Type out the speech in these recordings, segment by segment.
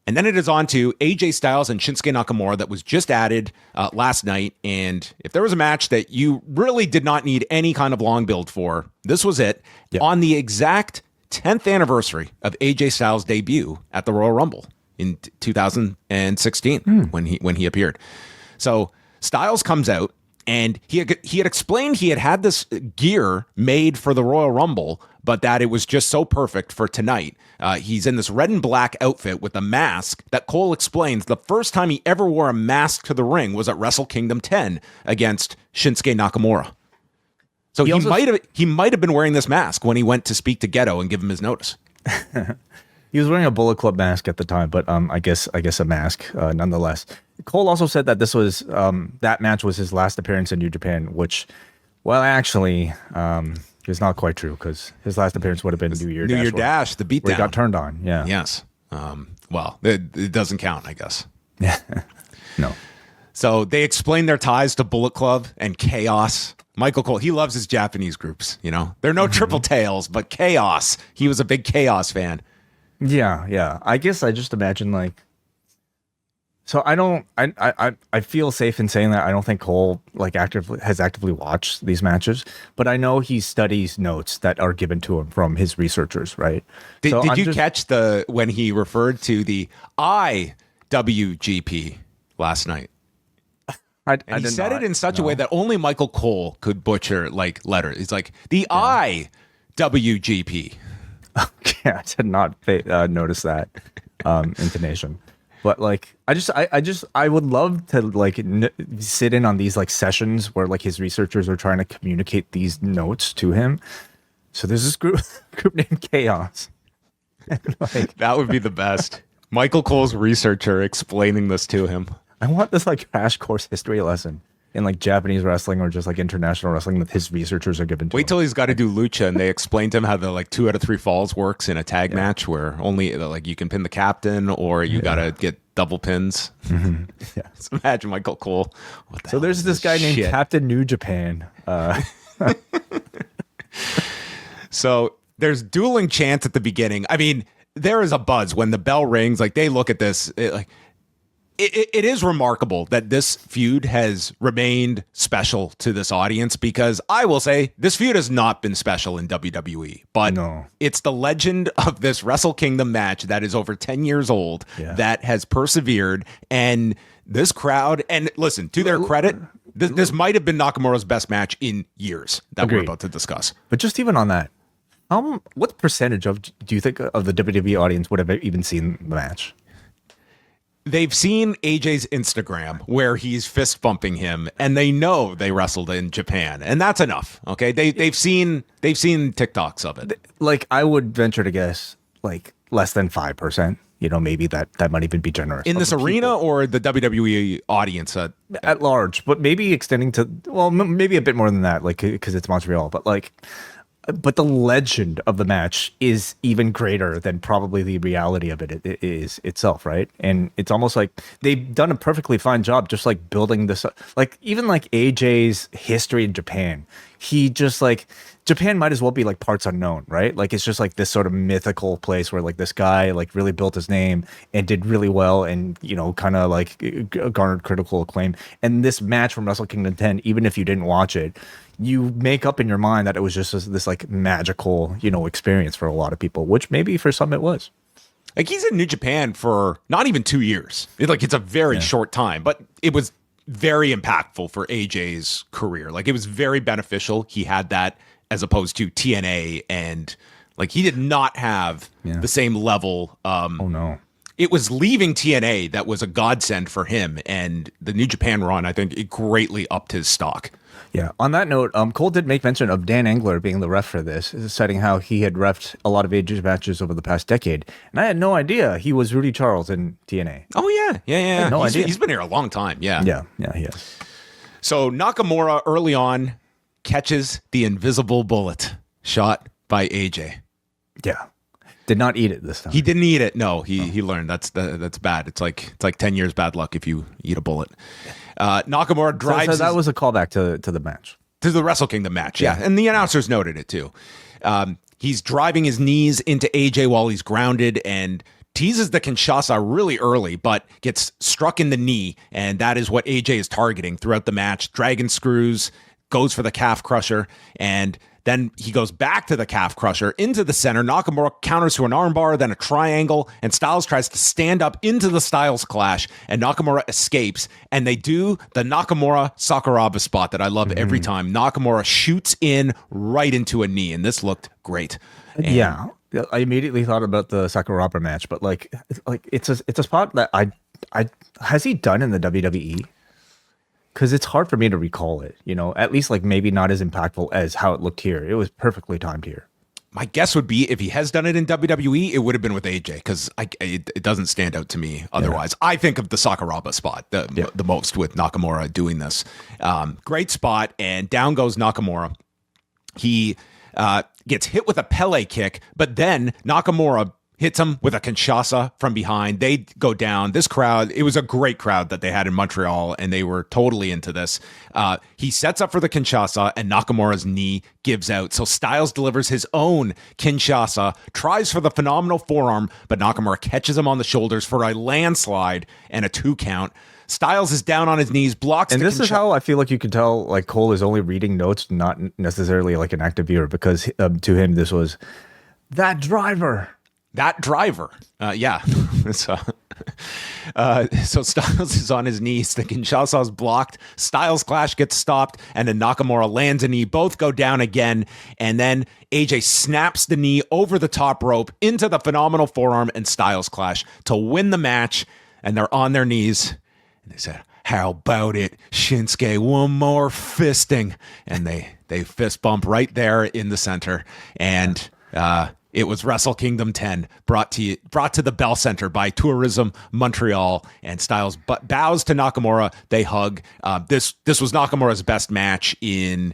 And then it is on to AJ Styles and Shinsuke Nakamura that was just added last night. And if there was a match that you really did not need any kind of long build for, this was it. Yep. On the exact 10th anniversary of AJ Styles' debut at the Royal Rumble in 2016 when he appeared. So Styles comes out, and he had explained he had this gear made for the Royal Rumble, but that it was just so perfect for tonight. He's in this red and black outfit with a mask that Cole explains the first time he ever wore a mask to the ring was at Wrestle Kingdom 10 against Shinsuke Nakamura. So he might have been wearing this mask when he went to speak to Gedo and give him his notice. He was wearing a Bullet Club mask at the time, but I guess a mask nonetheless. Cole also said that this was that match was his last appearance in New Japan, which, well, actually, is not quite true because his last appearance would have been New Year Dash, the beatdown. Where he got turned on. Yeah. Yes. Well, it doesn't count, I guess. No. So they explain their ties to Bullet Club and Chaos. Michael Cole, he loves his Japanese groups. You know, they're no Triple Tails, but Chaos. He was a big Chaos fan. Yeah. I guess I just imagine like. So I feel safe in saying that I don't think Cole has actively watched these matches, but I know he studies notes that are given to him from his researchers, right? Did you catch when he referred to the IWGP last night? He said it in such a way that only Michael Cole could butcher like letters. He's like the IWGP. Okay, I did not notice that intonation. But like, I would love to like sit in on these like sessions where like his researchers are trying to communicate these notes to him. So there's this group named Chaos. Like, that would be the best. Michael Cole's researcher explaining this to him. I want this like crash course history lesson in like Japanese wrestling or just like international wrestling that his researchers are given to him. Wait till he's got to do lucha and they explain to him how the like 2 out of 3 falls works in a tag match where only like you can pin the captain or you got to get double pins. Yeah. So imagine Michael Cole. So there's this guy named Captain New Japan. So there's dueling chants at the beginning. I mean, there is a buzz when the bell rings. Like they look at this, it is remarkable that this feud has remained special to this audience because I will say this feud has not been special in WWE, but it's the legend of this Wrestle Kingdom match that is over 10 years old that has persevered. And this crowd, and listen, to their credit, this might have been Nakamura's best match in years that we're about to discuss. But just even on that, what percentage do you think of the WWE audience would have even seen the match? They've seen AJ's Instagram where he's fist bumping him, and they know they wrestled in Japan, and that's enough. Okay, they've seen TikToks of it. Like I would venture to guess, like less than 5%. You know, maybe that might even be generous in this arena or the WWE audience at large, but maybe extending to maybe a bit more than that, like because it's Montreal, but like. But the legend of the match is even greater than probably the reality of it is itself, right? And it's almost like they've done a perfectly fine job just like building this up. Like even like AJ's history in Japan, he just like Japan might as well be like parts unknown, right? Like it's just like this sort of mythical place where like this guy like really built his name and did really well and, you know, kind of like garnered critical acclaim. And this match from Wrestle Kingdom 10, even if you didn't watch it, you make up in your mind that it was just this like magical, you know, experience for a lot of people, which maybe for some it was. Like he's in New Japan for not even 2 years. It's a very short time, but it was very impactful for AJ's career. Like it was very beneficial. He had that as opposed to TNA, and like he did not have the same level. It was leaving TNA that was a godsend for him, and the New Japan run, I think, it greatly upped his stock. Yeah. On that note, Cole did make mention of Dan Engler being the ref for this, citing how he had refed a lot of AJ's matches over the past decade. And I had no idea he was Rudy Charles in TNA. Oh, yeah. Yeah. I had no idea. He's been here a long time. Yeah. Yeah, he has. So Nakamura early on catches the invisible bullet shot by AJ. Yeah. Did not eat it this time. He didn't eat it. No, he learned that's bad. It's like 10 years bad luck if you eat a bullet. Nakamura drives. So that was a callback to the match. To the Wrestle Kingdom match, yeah. And the announcers noted it too. He's driving his knees into AJ while he's grounded and teases the Kinshasa really early, but gets struck in the knee, and that is what AJ is targeting throughout the match. Dragon screws, goes for the calf crusher, and then he goes back to the calf crusher into the center. Nakamura counters to an armbar, then a triangle, and Styles tries to stand up into the Styles clash, and Nakamura escapes, and they do the Nakamura Sakuraba spot that I love every time. Nakamura shoots in right into a knee, and this looked great. And yeah, I immediately thought about the Sakuraba match, but like it's a spot that I has he done in the WWE? Because it's hard for me to recall it, at least like maybe not as impactful as how it looked here. It was perfectly timed here. my guess would be if he has done it in WWE, it would have been with AJ because it doesn't stand out to me otherwise. Yeah. I think of the Sakuraba spot the most with Nakamura doing this. Great spot, and down goes Nakamura. He gets hit with a Pele kick, but then Nakamura hits him with a Kinshasa from behind. They go down. This crowd, it was a great crowd that they had in Montreal, and they were totally into this. He sets up for the Kinshasa, and Nakamura's knee gives out. So Styles delivers his own Kinshasa, tries for the phenomenal forearm, but Nakamura catches him on the shoulders for a landslide and a 2 count. Styles is down on his knees, blocks. And this is how I feel like you can tell like Cole is only reading notes, not necessarily like an active viewer, because to him this was that driver. That driver. Yeah. So Styles is on his knees. The Kinshasa is blocked. Styles clash gets stopped, and then Nakamura lands a knee. Both go down again, and then AJ snaps the knee over the top rope into the phenomenal forearm and Styles clash to win the match. And they're on their knees. And they said, "How about it, Shinsuke? One more fisting." And they fist bump right there in the center. And it was Wrestle Kingdom 10 brought to the Bell Center by Tourism Montreal, and Styles bows to Nakamura. They hug. This was Nakamura's best match in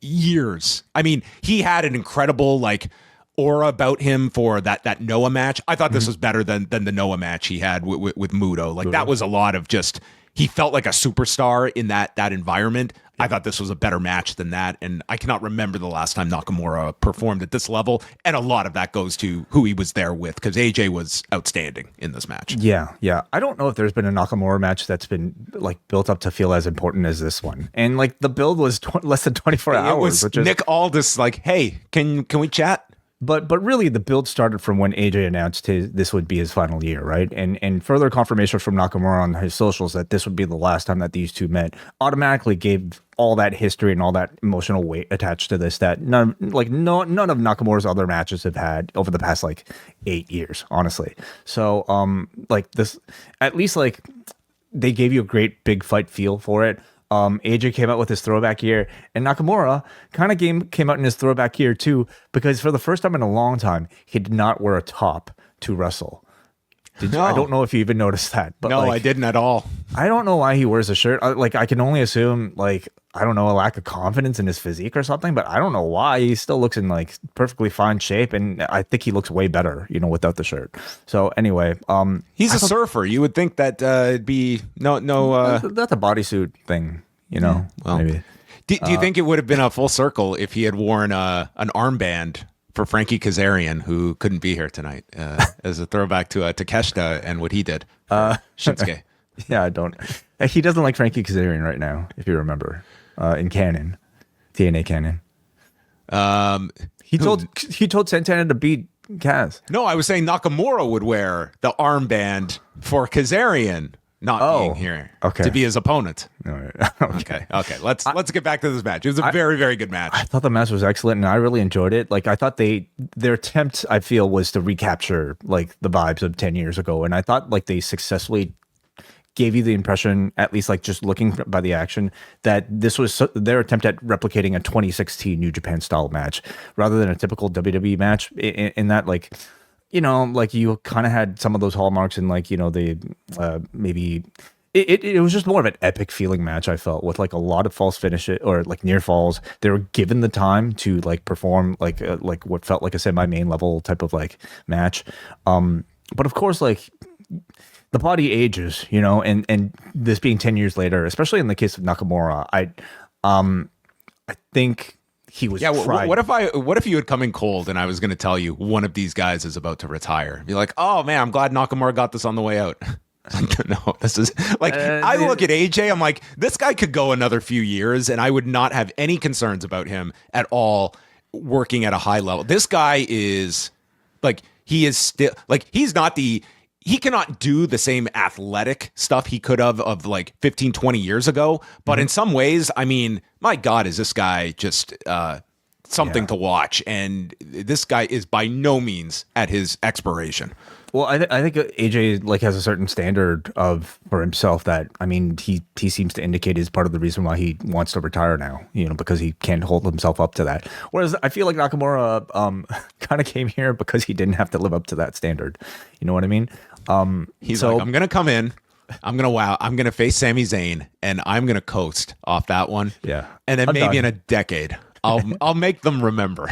years. I mean, he had an incredible like aura about him for that Noah match. I thought this was better than the Noah match he had with Muto. Like that was a lot of just, he felt like a superstar in that environment. I thought this was a better match than that, and I cannot remember the last time Nakamura performed at this level, and a lot of that goes to who he was there with, because AJ was outstanding in this match. Yeah. I don't know if there's been a Nakamura match that's been like built up to feel as important as this one, and like the build was less than 24 hours. It was which is, Nick Aldis like, "Hey, can we chat?" But really, the build started from when AJ announced this would be his final year, right? And further confirmation from Nakamura on his socials that this would be the last time that these two met automatically gave all that history and all that emotional weight attached to this that none of Nakamura's other matches have had over the past like 8 years, honestly. So like this, at least like they gave you a great big fight feel for it. AJ came out with his throwback year, and Nakamura kind of came out in his throwback year too, because for the first time in a long time, he did not wear a top to wrestle. I don't know if you even noticed that. But no, like, I didn't at all. I don't know why he wears a shirt. Like, I can only assume, like, I don't know, a lack of confidence in his physique or something, but I don't know why. He still looks in, like, perfectly fine shape, and I think he looks way better, without the shirt. So, anyway. He's a surfer. You would think that it'd be no. That's a bodysuit thing, well, maybe. Do you think it would have been a full circle if he had worn an armband for Frankie Kazarian, who couldn't be here tonight, as a throwback to Takeshita and what he did for Shinsuke? Yeah, I don't. He doesn't like Frankie Kazarian right now, if you remember, in canon, TNA canon. He told Santana to beat Kaz. No, I was saying Nakamura would wear the armband for Kazarian not being here to be his opponent. Okay. Let's get back to this match. It was a very, very good match. I thought the match was excellent, and I really enjoyed it. Like, I thought their attempt, I feel, was to recapture like the vibes of 10 years ago, and I thought like they successfully gave you the impression, at least like just looking by the action, that this was their attempt at replicating a 2016 New Japan style match rather than a typical WWE match. In that, like, like you kind of had some of those hallmarks in like, maybe it was just more of an epic feeling match, I felt, with like a lot of false finishes or like near falls. They were given the time to like perform like what felt like a semi-main level type of like match. But of course, like the body ages, and this being 10 years later, especially in the case of Nakamura, I think he was Yeah, fried. what if you had come in cold and I was going to tell you one of these guys is about to retire? Be like, oh man, I'm glad Nakamura got this on the way out. No, this is like I look at AJ, I'm like, this guy could go another few years and I would not have any concerns about him at all working at a high level. This guy is like, he is still like, he cannot do the same athletic stuff he could have of like 15, 20 years ago. But in some ways, I mean, my God, is this guy just something to watch. And this guy is by no means at his expiration. Well, I think AJ like has a certain standard for himself that, I mean, he seems to indicate is part of the reason why he wants to retire now, because he can't hold himself up to that. Whereas I feel like Nakamura kind of came here because he didn't have to live up to that standard. You know what I mean? He's like, I'm going to come in, I'm going to face Sami Zayn, and I'm going to coast off that one. Yeah. And then maybe in a decade, I'll make them remember.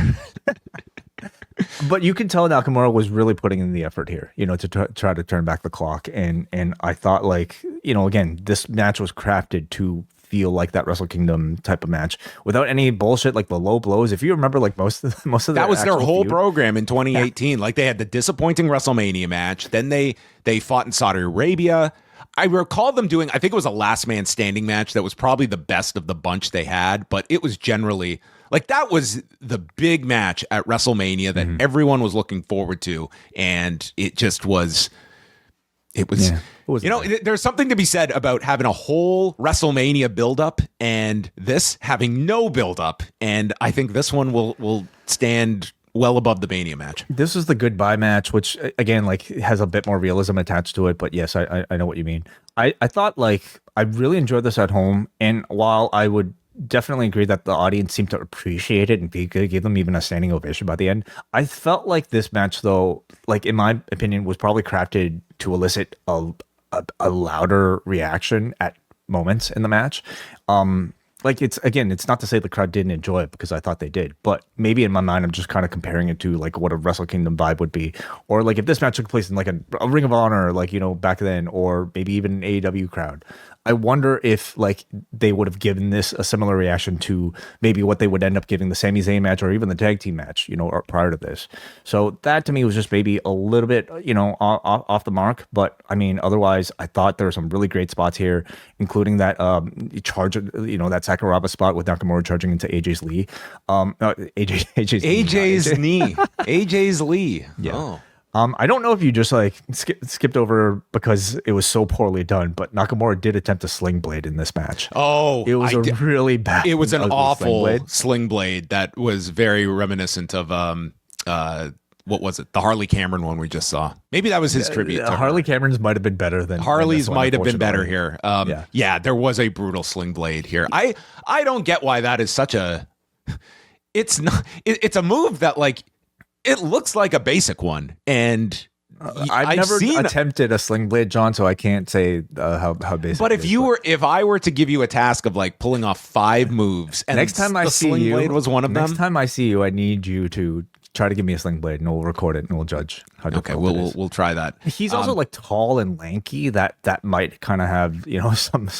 But you can tell Nakamura was really putting in the effort here, to try to turn back the clock. And I thought, like, again, this match was crafted to feel like that Wrestle Kingdom type of match without any bullshit like the low blows. If you remember, like most of that was their whole program in 2018. Yeah. Like they had the disappointing WrestleMania match. Then they fought in Saudi Arabia. I recall them doing, I think it was a last man standing match that was probably the best of the bunch they had, but it was generally like that was the big match at WrestleMania that everyone was looking forward to. And it just was, there's something to be said about having a whole WrestleMania buildup and this having no buildup. And I think this one will stand well above the Mania match. This is the goodbye match, which again, like has a bit more realism attached to it. But yes, I know what you mean. I thought like I really enjoyed this at home. And while I would definitely agree that the audience seemed to appreciate it and give them even a standing ovation by the end, I felt like this match, though, like in my opinion, was probably crafted to elicit a louder reaction at moments in the match. Like it's not to say the crowd didn't enjoy it, because I thought they did, but maybe in my mind I'm just kind of comparing it to like what a Wrestle Kingdom vibe would be, or like if this match took place in like a Ring of Honor, like back then, or maybe even an AEW crowd. I wonder if like they would have given this a similar reaction to maybe what they would end up giving the Sami Zayn match or even the tag team match, or prior to this. So that to me was just maybe a little bit, off the mark. But I mean, otherwise, I thought there were some really great spots here, including that charge, that Sakuraba spot with Nakamura charging into AJ's knee. AJ's knee. AJ's knee. Yeah. Oh. I don't know if you just like skipped over because it was so poorly done, but Nakamura did attempt a sling blade in this match. Oh, it was really bad. It was an awful sling blade that was very reminiscent of what was it? The Harley Cameron one we just saw. Maybe that was his tribute. To Harley Cameron's might have been better than Harley's might have been better here. Yeah, there was a brutal sling blade here. I don't get why that is such a. It's not. It's a move that like. It looks like a basic one, and I've never attempted a sling blade, John, so I can't say how basic. But if I were to give you a task of like pulling off 5 moves, and next time I see you, blade was one of them. Next time I see you, I need you to try to give me a sling blade, and we'll record it and we'll judge how difficult it is. We'll try that. He's also like tall and lanky. That might kind of have some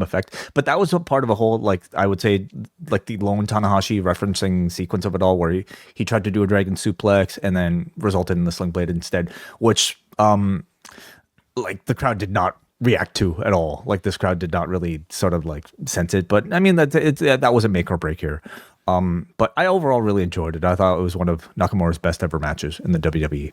effect. But that was a part of a whole, like I would say, like the lone Tanahashi referencing sequence of it all, where he tried to do a dragon suplex and then resulted in the sling blade instead, which like the crowd did not react to at all. Like this crowd did not really sort of like sense it. But I mean that was a make or break here. But I overall really enjoyed it. I thought it was one of Nakamura's best ever matches in the WWE.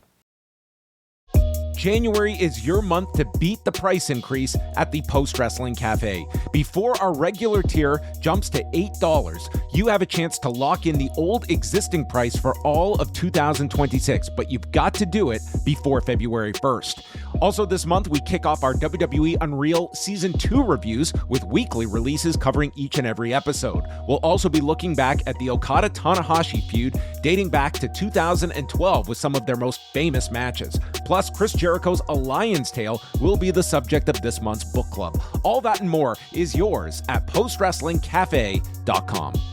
January is your month to beat the price increase at the Post Wrestling Cafe. Before our regular tier jumps to $8, you have a chance to lock in the old existing price for all of 2026, but you've got to do it before February 1st. Also this month, we kick off our WWE Unreal Season 2 reviews with weekly releases covering each and every episode. We'll also be looking back at the Okada-Tanahashi feud dating back to 2012 with some of their most famous matches. Plus, Chris Jericho's A Lion's Tale will be the subject of this month's book club. All that and more is yours at postwrestlingcafe.com.